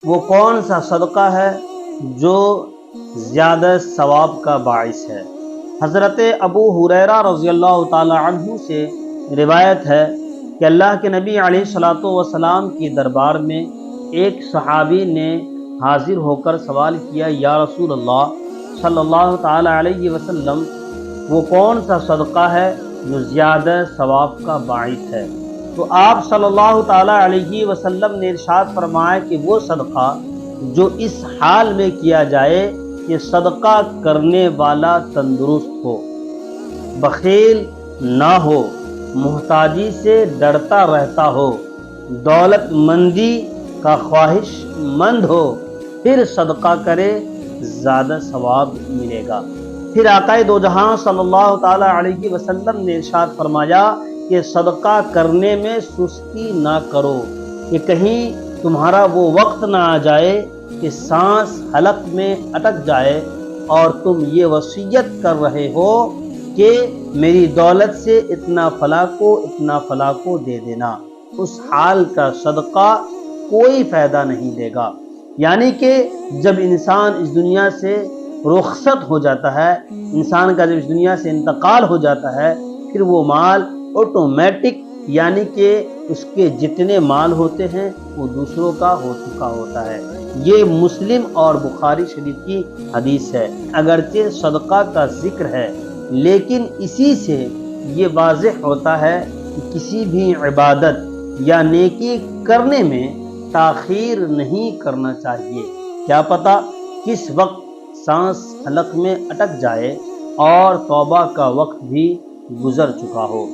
وہ کون سا صدقہ ہے جو زیادہ ثواب کا باعث ہے؟ حضرت ابو ہریرہ رضی اللہ تعالی عنہ سے روایت ہے کہ اللہ کے نبی علیہ الصلوۃ والسلام کی دربار میں ایک صحابی نے حاضر ہو کر سوال کیا، یا رسول اللہ صلی اللہ تعالی علیہ وسلم، وہ کون سا صدقہ ہے جو زیادہ ثواب کا باعث ہے؟ تو آپ صلی اللہ تعالی علیہ وسلم نے ارشاد فرمایا کہ وہ صدقہ جو اس حال میں کیا جائے کہ صدقہ کرنے والا تندرست ہو، بخیل نہ ہو، محتاجی سے ڈرتا رہتا ہو، دولت مندی کا خواہش مند ہو، پھر صدقہ کرے، زیادہ ثواب ملے گا۔ پھر آقا دو جہاں صلی اللہ تعالی علیہ وسلم نے ارشاد فرمایا کہ صدقہ کرنے میں سستی نہ کرو، کہ کہیں تمہارا وہ وقت نہ آ جائے کہ سانس حلق میں اٹک جائے اور تم یہ وصیت کر رہے ہو کہ میری دولت سے اتنا فلاں کو دے دینا، اس حال کا صدقہ کوئی فائدہ نہیں دے گا۔ یعنی کہ جب انسان اس دنیا سے رخصت ہو جاتا ہے، انسان کا جب اس دنیا سے انتقال ہو جاتا ہے، پھر وہ مال آٹومیٹک، یعنی کہ اس کے جتنے مال ہوتے ہیں وہ دوسروں کا ہو چکا ہوتا ہے۔ یہ مسلم اور بخاری شریف کی حدیث ہے۔ اگرچہ صدقہ کا ذکر ہے، لیکن اسی سے یہ واضح ہوتا ہے کہ کسی بھی عبادت یا نیکی کرنے میں تاخیر نہیں کرنا چاہیے۔ کیا پتہ کس وقت سانس حلق میں اٹک جائے اور توبہ کا وقت بھی گزر چکا ہو۔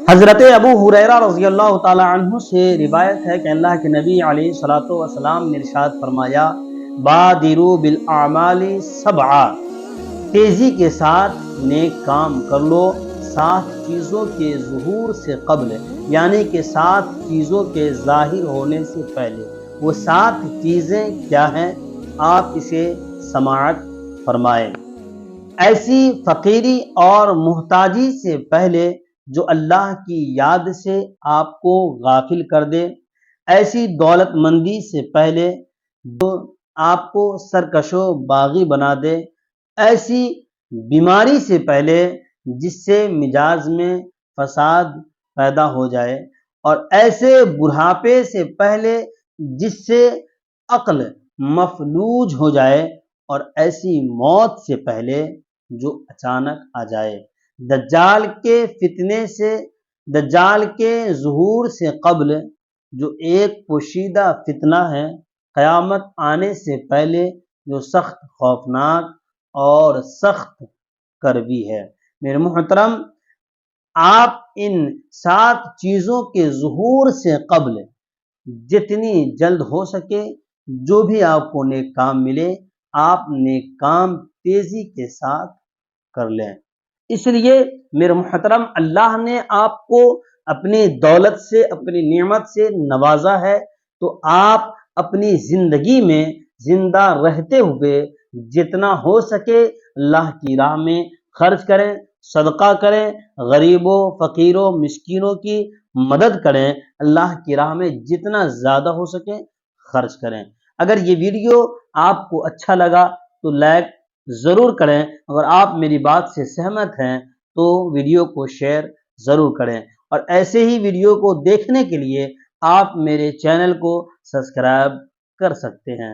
حضرت ابو ہریرہ رضی اللہ تعالی عنہ سے روایت ہے کہ اللہ کے نبی علیہ الصلوۃ والسلام نے ارشاد فرمایا، بادروا بالاعمال سبعا، تیزی کے ساتھ نیک کام کر لو 7 چیزوں کے ظہور سے قبل، یعنی کہ 7 چیزوں کے ظاہر ہونے سے پہلے۔ وہ 7 چیزیں کیا ہیں؟ آپ اسے سماعت فرمائیں۔ ایسی فقیری اور محتاجی سے پہلے جو اللہ کی یاد سے آپ کو غافل کر دے، ایسی دولت مندی سے پہلے جو آپ کو سرکش و باغی بنا دے، ایسی بیماری سے پہلے جس سے مزاج میں فساد پیدا ہو جائے، اور ایسے بڑھاپے سے پہلے جس سے عقل مفلوج ہو جائے، اور ایسی موت سے پہلے جو اچانک آ جائے۔ دجال کے فتنے سے، دجال کے ظہور سے قبل جو ایک پوشیدہ فتنہ ہے، قیامت آنے سے پہلے جو سخت خوفناک اور سخت کروی ہے۔ میرے محترم، آپ ان 7 چیزوں کے ظہور سے قبل جتنی جلد ہو سکے جو بھی آپ کو نیک کام ملے، آپ نیک کام تیزی کے ساتھ کر لیں۔ اس لیے میرے محترم، اللہ نے آپ کو اپنی دولت سے، اپنی نعمت سے نوازا ہے، تو آپ اپنی زندگی میں زندہ رہتے ہوئے جتنا ہو سکے اللہ کی راہ میں خرچ کریں، صدقہ کریں، غریبوں، فقیروں، مسکینوں کی مدد کریں، اللہ کی راہ میں جتنا زیادہ ہو سکے خرچ کریں۔ اگر یہ ویڈیو آپ کو اچھا لگا تو لائک ضرور کریں۔ اگر آپ میری بات سے سہمت ہیں تو ویڈیو کو شیئر ضرور کریں، اور ایسے ہی ویڈیو کو دیکھنے کے لیے آپ میرے چینل کو سبسکرائب کر سکتے ہیں۔